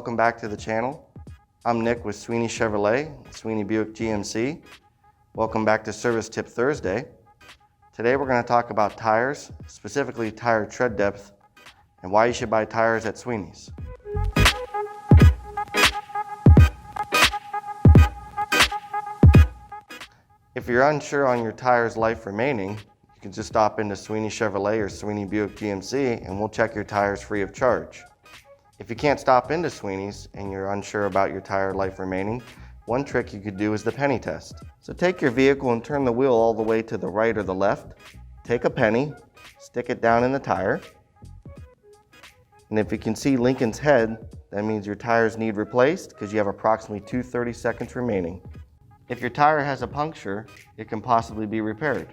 welcome back to the channel. I'm Nick with Sweeney Chevrolet, Sweeney Buick GMC. Welcome back to Service Tip Thursday. Today we're going to talk about tires, specifically tire tread depth, and why you should buy tires at Sweeney's. If you're unsure on your tire's life remaining, you can just stop into Sweeney Chevrolet or Sweeney Buick GMC and we'll check your tires free of charge. If you can't stop into Sweeney's and you're unsure about your tire life remaining, one trick you could do is the penny test. So take your vehicle and turn the wheel all the way to the right or the left. Take a penny, stick it down in the tire. And if you can see Lincoln's head, that means your tires need replaced because you have approximately 2 seconds remaining. If your tire has a puncture, it can possibly be repaired.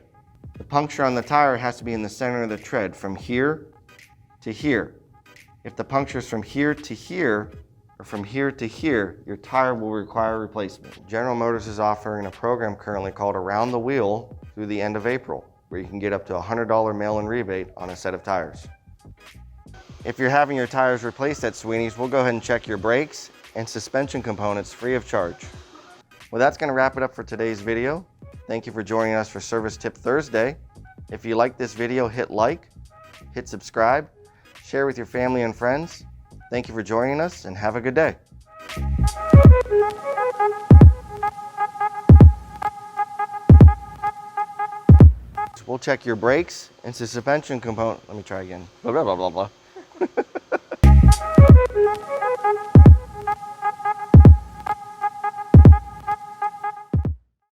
The puncture on the tire has to be in the center of the tread from here to here. If the puncture is from here to here, or from here to here, your tire will require replacement. General Motors is offering a program currently called Around the Wheel through the end of April, where you can get up to a $100 mail-in rebate on a set of tires. If you're having your tires replaced at Sweeney's, we'll go ahead and check your brakes and suspension components free of charge. Well, that's going to wrap it up for today's video. Thank you for joining us for Service Tip Thursday. If you like this video, hit like, hit subscribe, share with your family and friends. Thank you for joining us and have a good day. We'll check your brakes and suspension component. Let me try again. Blah, blah, blah, blah, blah.